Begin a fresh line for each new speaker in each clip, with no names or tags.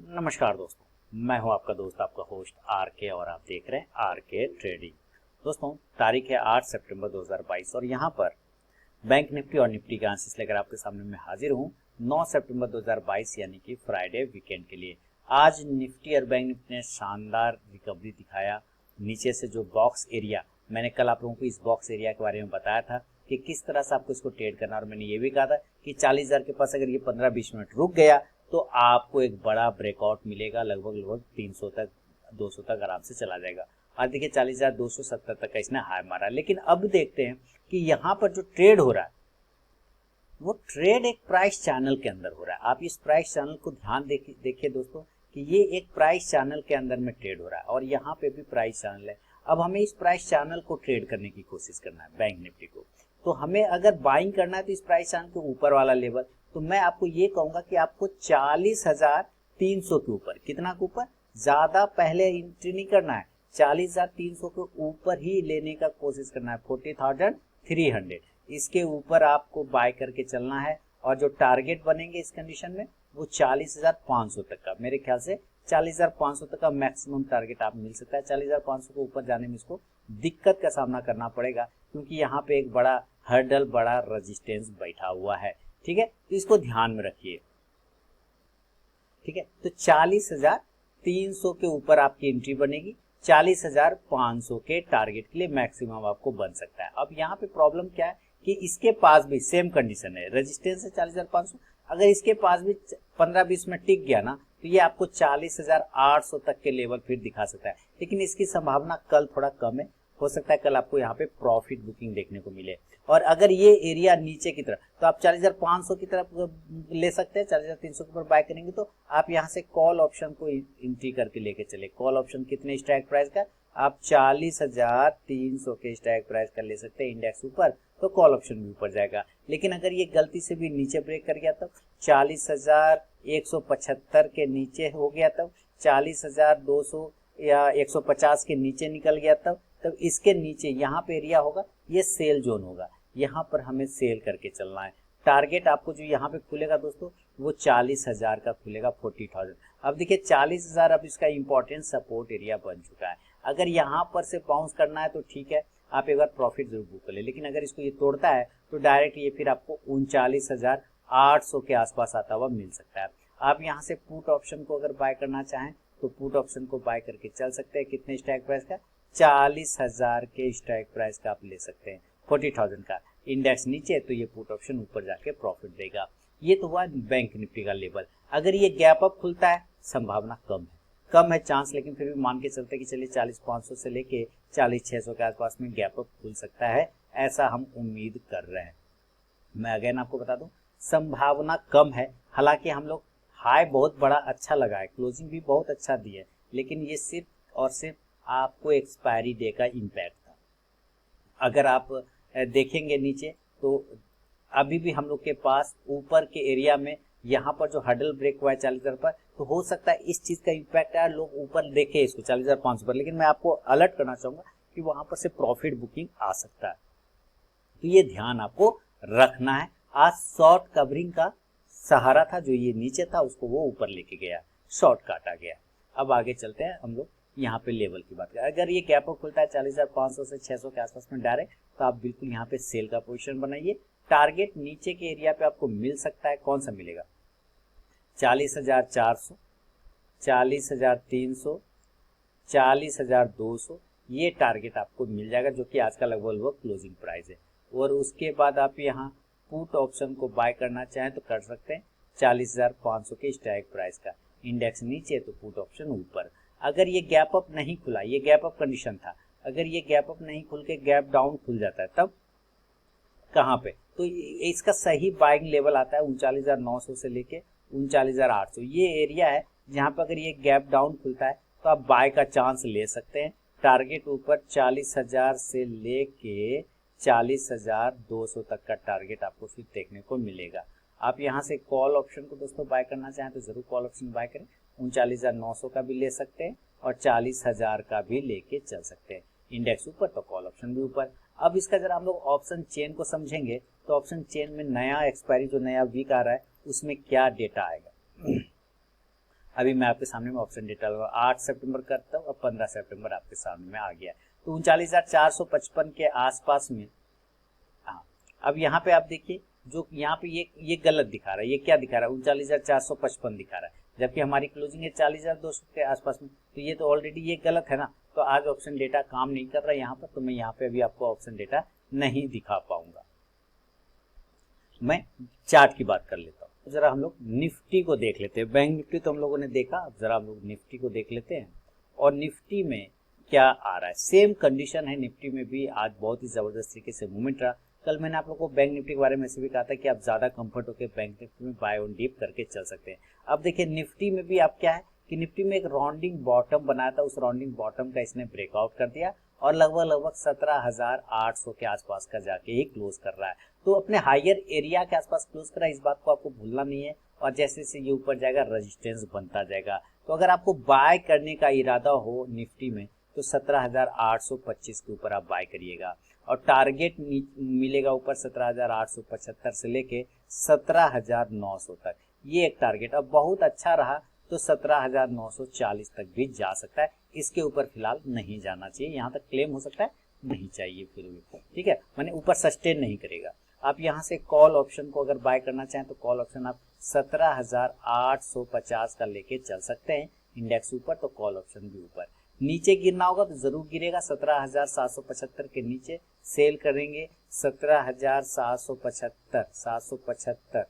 नमस्कार दोस्तों, मैं हूं आपका दोस्त आपका होस्ट आर के और आप देख रहे हैं आर के ट्रेडिंग। दोस्तों, तारीख है 8 सितंबर 2022 और यहां पर बैंक निफ्टी और निफ्टी के आंसर्स लेकर आपके सामने मैं हाजिर हूं 9 सितंबर 2022 यानी कि फ्राइडे वीकेंड के लिए। आज निफ्टी और बैंक निफ्टी ने शानदार रिकवरी दिखाया। नीचे से जो बॉक्स एरिया, मैंने कल आप लोगों को इस बॉक्स एरिया के बारे में बताया था कि किस तरह से आपको इसको ट्रेड करना, और मैंने ये भी कहा था कि 40,000 के पास अगर ये 15-20 मिनट रुक गया तो आपको एक बड़ा ब्रेकआउट मिलेगा, लगभग 300 तक 200 तक आराम से चला जाएगा। और देखिए 40,270 तक का इसने हाई मारा। लेकिन अब देखते हैं कि यहाँ पर जो ट्रेड हो रहा है वो ट्रेड एक प्राइस चैनल के अंदर हो रहा है। आप इस प्राइस चैनल को ध्यान देखिए दोस्तों कि ये एक प्राइस चैनल के अंदर में ट्रेड हो रहा है और यहाँ पे भी प्राइस चैनल है। अब हमें इस प्राइस चैनल को ट्रेड करने की कोशिश करना है बैंक निफ्टी को। तो हमें अगर बाइंग करना है तो इस प्राइस चैनल के ऊपर वाला लेवल, तो मैं आपको ये कहूंगा कि आपको 40,300 के ऊपर, कितना के ऊपर, ज्यादा पहले एंट्री नहीं करना है, 40,300 के ऊपर ही लेने का कोशिश करना है। 40,300 इसके ऊपर आपको बाय करके चलना है। और जो टारगेट बनेंगे इस कंडीशन में वो 40,500 तक का, मेरे ख्याल से 40,500 तक का मैक्सिमम टारगेट आप मिल सकता है। 40,500 के ऊपर जाने में इसको दिक्कत का सामना करना पड़ेगा क्योंकि यहाँ पे एक बड़ा हर्डल, बड़ा रेजिस्टेंस बैठा हुआ है। ठीक है, तो इसको ध्यान में रखिए। ठीक है, तो 40,300 के ऊपर आपकी एंट्री बनेगी। 40,500 के टारगेट के लिए मैक्सिमम आपको बन सकता है। अब यहाँ पे प्रॉब्लम क्या है कि इसके पास भी सेम कंडीशन है, रेजिस्टेंस है 40,500। अगर इसके पास भी 15-20 में टिक गया ना तो ये आपको 40,800 तक के लेवल फिर दिखा सकता है। लेकिन इसकी संभावना कल थोड़ा कम है, हो सकता है कल आपको यहाँ पे प्रॉफिट बुकिंग देखने को मिले। और अगर ये एरिया नीचे की तरफ, तो आप 40,500 की तरफ ले सकते हैं। 40,300 के ऊपर बाय करेंगे तो आप यहाँ से कॉल ऑप्शन को एंट्री करके लेके चले। कॉल ऑप्शन कितने स्ट्राइक प्राइस का, आप 40,300 के स्ट्राइक प्राइस का ले सकते हैं। इंडेक्स ऊपर तो कॉल ऑप्शन भी ऊपर जाएगा। लेकिन अगर ये गलती से भी नीचे ब्रेक कर गया तब 40,175 के नीचे हो गया, तब 40,200 या 150 के नीचे निकल गया, तब इसके नीचे यहाँ पे एरिया होगा, ये सेल जोन होगा। यहाँ पर हमें सेल करके चलना है। टारगेट आपको जो यहाँ पे खुलेगा दोस्तों वो 40,000 का खुलेगा, 40,000। अब देखिए 40,000 अब इसका इंपॉर्टेंट सपोर्ट एरिया बन चुका है। अगर यहाँ पर से बाउंस करना है तो ठीक है, आप एक बार प्रॉफिट जरूर बुक कर ले। लेकिन अगर इसको ये तोड़ता है तो डायरेक्ट ये फिर आपको 39,800 के आसपास आता हुआ मिल सकता है। आप यहाँ से पुट ऑप्शन को अगर बाय करना चाहें तो पुट ऑप्शन को बाय करके चल सकते हैं। कितने स्ट्राइक प्राइस का, 40,000 के स्ट्राइक प्राइस का आप ले सकते हैं। 40,000 का इंडेक्स नीचे तो ये पुट ऑप्शन ऊपर जाके प्रॉफिट देगा। ये तो हुआ बैंक निफ्टी का लेवल। अगर ये गैप अप खुलता है, संभावना कम है चांस, लेकिन फिर भी मान के चलते कि चलिए 40,500 से लेके 40,600 के आसपास में गैप अप खुल सकता है, ऐसा हम उम्मीद कर रहे हैं। मैं अगेन आपको बता दूं, संभावना कम है। हालांकि हम लोग हाई बहुत बड़ा अच्छा लगा है, क्लोजिंग भी बहुत अच्छा दी है, लेकिन ये सिर्फ और सिर्फ आपको एक्सपायरी डे का इम्पैक्ट था। अगर आप देखेंगे नीचे तो अभी भी हम लोग के पास ऊपर के एरिया में यहाँ पर जो हडल ब्रेक हुआ है 40,000 पर, तो हो सकता है इस चीज का इम्पैक्ट है, लोग ऊपर देखे इसको 40,500 पर। लेकिन मैं आपको अलर्ट करना चाहूंगा कि वहां पर से प्रॉफिट बुकिंग आ सकता है, तो ये ध्यान आपको रखना है। आज शॉर्ट कवरिंग का सहारा था, जो ये नीचे था उसको वो ऊपर लेके गया, शॉर्ट काटा गया। अब आगे चलते हैं हम लोग यहाँ पे लेवल की बात करें। अगर ये गैप अप खुलता है 40,500 से 600 के आसपास में डायरेक्ट, तो आप बिल्कुल यहाँ पे सेल का पोजीशन बनाइए। टारगेट नीचे के एरिया पे आपको मिल सकता है, कौन सा मिलेगा, 40,400, 40,300, 40,200, ये टारगेट आपको मिल जाएगा, जो कि आज का लगभग क्लोजिंग प्राइस है। और उसके बाद आप यहाँ पुट ऑप्शन को बाय करना चाहें तो कर सकते हैं 40,500 के स्ट्राइक प्राइस का। इंडेक्स नीचे तो पुट ऑप्शन ऊपर। अगर ये गैप अप नहीं खुला, ये गैप अप कंडीशन था, अगर ये गैप अप नहीं खुल के गैप डाउन खुल जाता है तब कहाँ पे, तो इसका सही बाइंग लेवल आता है 39,900 से लेके 39,800। ये एरिया है जहाँ पर अगर ये गैप डाउन खुलता है तो आप बाय का चांस ले सकते हैं। टारगेट ऊपर 40,000 से लेके 40,200 तक का टारगेट आपको फिर देखने को मिलेगा। आप यहाँ से कॉल ऑप्शन को दोस्तों बाय करना चाहें तो जरूर कॉल ऑप्शन बाय करें। 39,900 का भी ले सकते हैं और 40,000 का भी लेके चल सकते हैं। इंडेक्स ऊपर तो कॉल ऑप्शन भी ऊपर। अब इसका जरा हम लोग ऑप्शन चेन को समझेंगे तो ऑप्शन चेन में नया एक्सपायरी, जो नया वीक आ रहा है, उसमें क्या डेटा आएगा। अभी मैं आपके सामने में ऑप्शन डेटा लगा 8 सितंबर करता हूँ और 15 सितंबर आपके सामने में आ गया। तो 39,455 के आसपास में। हाँ, अब यहाँ पे आप देखिए जो यहाँ पे ये गलत दिखा रहा है। ये क्या दिखा रहा है? 39,455 दिखा रहा है, जबकि हमारी क्लोजिंग है 40,200 के आसपास में। तो ये तो ऑलरेडी ये गलत है ना। तो आज ऑप्शन डेटा काम नहीं कर रहा है यहाँ पर, तो मैं यहाँ पे अभी आपको ऑप्शन डेटा नहीं दिखा पाऊंगा। मैं चार्ट की बात कर लेता हूँ। जरा हम लोग निफ्टी को देख लेते हैं। बैंक निफ्टी तो हम लोगों ने देखा, अब जरा हम लोग निफ्टी को देख लेते हैं। और निफ्टी में क्या आ रहा है? सेम कंडीशन है निफ्टी में भी। आज बहुत ही जबरदस्त तरीके से मूवमेंट रहा। कल मैंने आप लोगों को बैंक निफ्टी के बारे में ऐसे भी कहा था कि आप ज्यादा कंफर्ट होकर बैंक निफ्टी में बाय ऑन डिप करके चल सकते हैं। अब देखिए निफ्टी में भी आप क्या है कि निफ्टी में एक राउंडिंग बॉटम बनाया था, उस राउंडिंग बॉटम का इसने ब्रेकआउट कर दिया और लगभग 17,800 के आसपास का जाके ही क्लोज कर रहा है। तो अपने हायर एरिया के आसपास क्लोज कर रहा है, इस बात को आपको भूलना नहीं है। और जैसे जैसे ये ऊपर जाएगा रेजिस्टेंस बनता जाएगा। तो अगर आपको बाय करने का इरादा हो निफ्टी में तो 17,825 के ऊपर आप बाय करिएगा और टारगेट मिलेगा ऊपर 17,875 से लेके 17,900 तक। ये एक टारगेट अब बहुत अच्छा रहा तो 17,940 तक भी जा सकता है। इसके ऊपर फिलहाल नहीं जाना चाहिए। यहाँ तक क्लेम हो सकता है, नहीं चाहिए फिर भी, ठीक है, माने ऊपर सस्टेन नहीं करेगा। आप यहाँ से कॉल ऑप्शन को अगर बाय करना चाहें तो कॉल ऑप्शन आप 17,850 का लेके चल सकते हैं। इंडेक्स ऊपर तो कॉल ऑप्शन भी ऊपर। नीचे गिरना होगा तो जरूर गिरेगा, 17,775 के नीचे सेल करेंगे। 17,775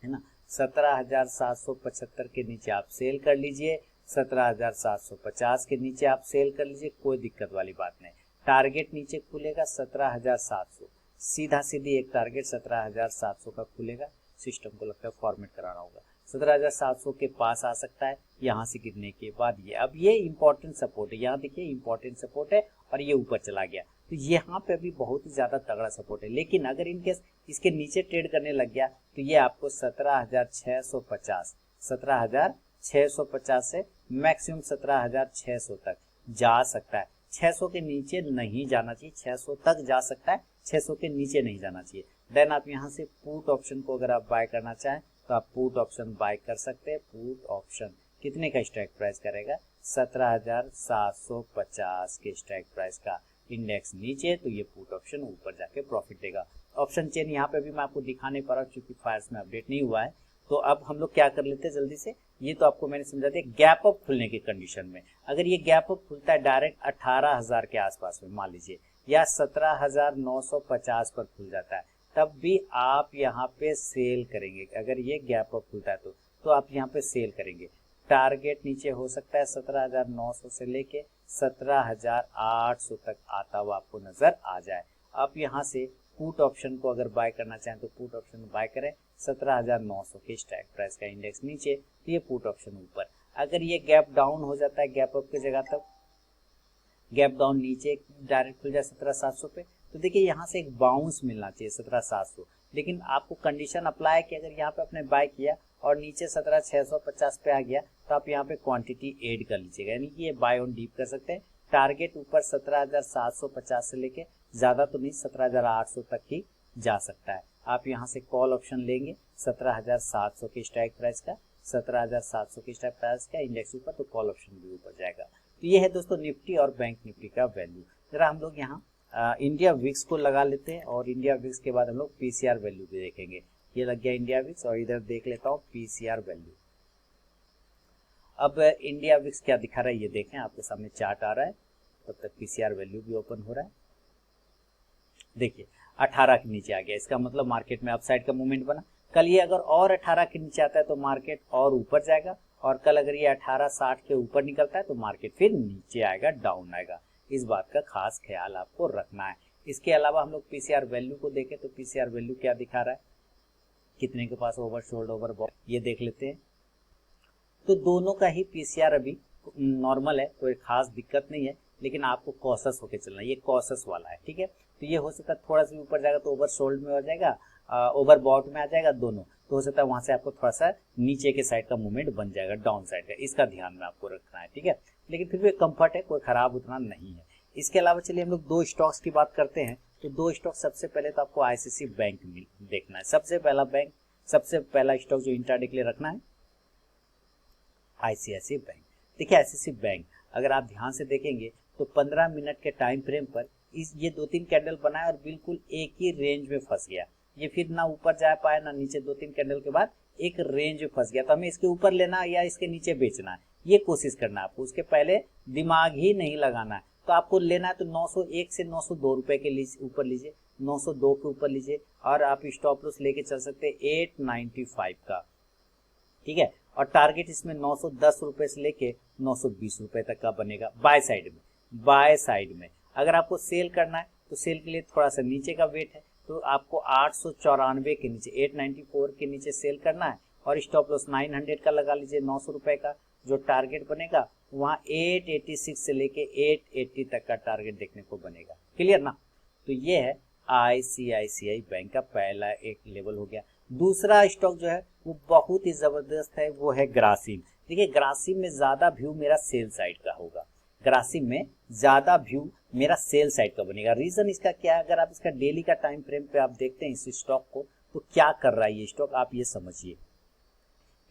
है ना, 17,775 के नीचे आप सेल कर लीजिए। 17,750 के नीचे आप सेल कर लीजिए, कोई दिक्कत वाली बात नहीं। टारगेट नीचे खुलेगा 17,700, सीधा सीधी एक टारगेट 17,700 का खुलेगा। सिस्टम को लगता है फॉर्मेट कराना होगा। 17,700 के पास आ सकता है यहाँ से गिरने के बाद। ये अब ये इंपॉर्टेंट सपोर्ट है, यहाँ देखिए इंपॉर्टेंट सपोर्ट है और ये ऊपर चला गया। तो यहाँ पे भी बहुत ही ज्यादा तगड़ा सपोर्ट है। लेकिन अगर इनकेस इसके नीचे ट्रेड करने लग गया तो ये आपको 17,650 से मैक्सिमम 17,600 तक जा सकता है। 600 के नीचे नहीं जाना चाहिए, 600 तक जा सकता है, 600 के नीचे नहीं जाना चाहिए। देन आप यहाँ से पुट ऑप्शन को अगर आप बाय करना चाहें तो आप पुट ऑप्शन बाय कर सकते हैं। पुट ऑप्शन कितने का स्ट्राइक प्राइस करेगा? 17,750 के स्ट्राइक प्राइस का। इंडेक्स नीचे तो ये पुट ऑप्शन ऊपर जाके प्रॉफिट देगा। ऑप्शन चेन यहाँ पे भी मैं आपको दिखा नहीं पा रहा क्योंकि फायर्स में अपडेट नहीं हुआ है। तो अब हम लोग क्या कर लेते हैं जल्दी से, ये तो आपको मैंने समझा दिया। गैप अप खुलने की कंडीशन में अगर ये गैप अप खुलता है डायरेक्ट 18,000 के आसपास में मान लीजिए, या 17,950 पर खुल जाता है, तब भी आप यहाँ पे सेल करेंगे। अगर ये गैप अप खुलता है तो आप यहाँ पे सेल करेंगे। टारगेट नीचे हो सकता है 17,900 से लेके 17,800 तक आता हुआ आपको नजर आ जाए। आप यहाँ से पुट ऑप्शन को अगर बाय करना चाहें तो पुट ऑप्शन बाय करें। 17,900 के स्ट्राइक प्राइस का इंडेक्स नीचे तो ये पुट ऑप्शन ऊपर। अगर ये गैप डाउन हो जाता है गैप अप की जगह, तब गैप डाउन नीचे डायरेक्ट खुल जाए 17,700 पे, तो देखिए यहाँ से एक बाउंस मिलना चाहिए 17,700। लेकिन आपको कंडीशन अप्लाई है कि अगर यहाँ पे आपने बाय किया और नीचे 17,650 पे आ गया तो आप यहाँ पे क्वांटिटी ऐड कर लीजिएगा, यानी कि ये बाय ऑन डीप कर सकते हैं। टारगेट ऊपर 17,750 से लेके ज्यादा तो नहीं 17,800 तक ही जा सकता है। आप यहाँ से कॉल ऑप्शन लेंगे 17,700 के स्ट्राइक प्राइस का, 17,700 के स्ट्राइक प्राइस का, इंडेक्स ऊपर तो कॉल ऑप्शन भी ऊपर जाएगा। तो ये है दोस्तों निफ्टी और बैंक निफ्टी का वैल्यू। जरा हम लोग यहाँ इंडिया विक्स को लगा लेते हैं और इंडिया विक्स के बाद हम लोग पीसीआर वैल्यू भी देखेंगे। ये लग गया इंडिया विक्स और इधर देख लेता हूँ पीसीआर वैल्यू। अब इंडिया विक्स क्या दिखा रहा है ये देखें, आपके सामने चार्ट आ रहा है, तब तक पीसीआर वैल्यू भी ओपन हो रहा है। देखिए 18 के नीचे आ गया, इसका मतलब मार्केट में अपसाइड का मूवमेंट बना। कल ये अगर और 18 के नीचे आता है तो मार्केट और ऊपर जाएगा, और कल अगर ये 1860 के ऊपर निकलता है तो मार्केट फिर नीचे आएगा, डाउन आएगा। इस बात का खास ख्याल आपको रखना है। इसके अलावा हम लोग पीसीआर वैल्यू को देखें तो पीसीआर वैल्यू क्या दिखा रहा है, कितने के पास ओवरसोल्ड ओवरबॉट, ये देख लेते हैं। तो दोनों का ही पीसीआर अभी नॉर्मल है, कोई खास दिक्कत नहीं है, लेकिन आपको कॉशस होकर चलना है। ये कॉशस वाला है, ठीक है। तो ये हो सकता है थोड़ा सा ऊपर जाएगा तो ओवरसोल्ड में हो जाएगा, ओवरबॉट में आ जाएगा दोनों, तो हो सकता है वहां से आपको थोड़ा सा नीचे के साइड का मूवमेंट बन जाएगा, डाउन साइड का। इसका ध्यान में आपको रखना है, ठीक है। लेकिन फिर भी कंफर्ट है, कोई खराब उतना नहीं है। इसके अलावा चलिए हम लोग दो स्टॉक्स की बात करते हैं। तो दो स्टॉक, सबसे पहले तो आपको आईसीसी बैंक देखना है। सबसे पहला बैंक, सबसे पहला स्टॉक जो इंट्राडे के लिए रखना है आईसीआईसीआई बैंक। देखिए आईसीआईसीआई बैंक अगर आप ध्यान से देखेंगे तो 15 मिनट के टाइम फ्रेम पर ये 2-3 कैंडल बनाया और बिल्कुल एक ही रेंज में फंस गया। ये फिर ना ऊपर जा पाया ना नीचे, 2-3 कैंडल के बाद एक रेंज में फंस गया। तो हमें इसके ऊपर लेना या इसके नीचे बेचना है, ये कोशिश करना है आपको। उसके पहले दिमाग ही नहीं लगाना है। तो आपको लेना है तो 901 से 902 रुपए के ऊपर लीजिए, 902 के ऊपर लीजिए और आप स्टॉप लॉस लेके चल सकते हैं 895 का, ठीक है। और टारगेट इसमें 910 रुपए से लेके 920 रुपए तक का बनेगा बाय साइड में। बाय साइड में अगर आपको सेल करना है तो सेल के लिए थोड़ा सा नीचे का वेट है, तो आपको 894 के नीचे, 894 के नीचे सेल करना है और स्टॉप लॉस 900 का लगा लीजिए, 900 रुपए का। जो टारगेट बनेगा वहाँ 886 से लेके 880 तक का टारगेट देखने को बनेगा। क्लियर ना? तो ये है आईसीआईसीआई बैंक का पहला एक लेवल हो गया। दूसरा स्टॉक जो है वो बहुत ही जबरदस्त है, वो है ग्रासिम। देखिए ग्रासिम में ज्यादा व्यू मेरा सेल साइड का होगा, ग्रासिम में ज्यादा व्यू मेरा सेल साइड का बनेगा। रीजन इसका क्या है, अगर आप इसका डेली का टाइम फ्रेम पे आप देखते हैं इस स्टॉक को तो क्या कर रहा है ये स्टॉक, आप ये समझिए।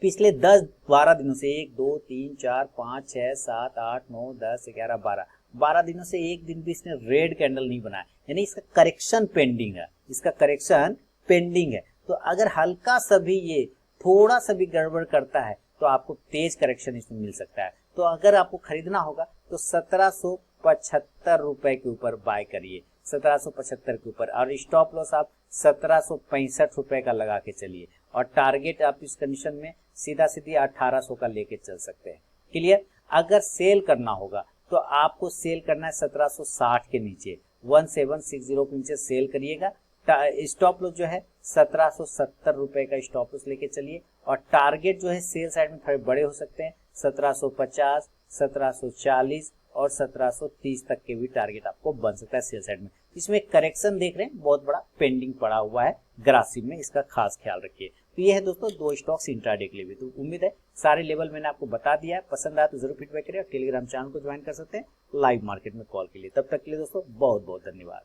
पिछले 10-12 दिनों से 1 2 3 4 5 6 7 8 9 10 11 12 दिनों से एक दिन भी इसने रेड कैंडल नहीं बनाया, यानी इसका करेक्शन पेंडिंग है, इसका करेक्शन पेंडिंग है। तो अगर हल्का सा भी ये थोड़ा सा भी गड़बड़ करता है तो आपको तेज करेक्शन इसमें मिल सकता है। तो अगर आपको खरीदना होगा तो 1775 रुपए के ऊपर बाय करिए, 1775 के ऊपर, और स्टॉप लॉस आप 1765 रुपए का लगा के चलिए और टारगेट आप इस कंडीशन में सीधा सीधी 1800 का लेके चल सकते हैं। क्लियर? अगर सेल करना होगा तो आपको सेल करना है 1760 के नीचे, 1760 के नीचे सेल करिएगा। स्टॉप लॉस जो है 1770 रुपए का स्टॉप लॉस लेके चलिए और टारगेट जो है सेल साइड में थोड़े बड़े हो सकते हैं, 1750, 1740 और 1730 तक के भी टारगेट आपको बन सकता है सेल साइड में। इसमें करेक्शन देख रहे हैं बहुत बड़ा पेंडिंग पड़ा हुआ है ग्रासिम में, इसका खास ख्याल रखिए। तो ये है दोस्तों 2 स्टॉक्स इंट्राडे के लिए। तो उम्मीद है सारे लेवल मैंने आपको बता दिया है। पसंद आया तो जरूर फीडबैक करें और टेलीग्राम चैनल को ज्वाइन कर सकते हैं लाइव मार्केट में कॉल के लिए। तब तक के लिए दोस्तों बहुत बहुत धन्यवाद।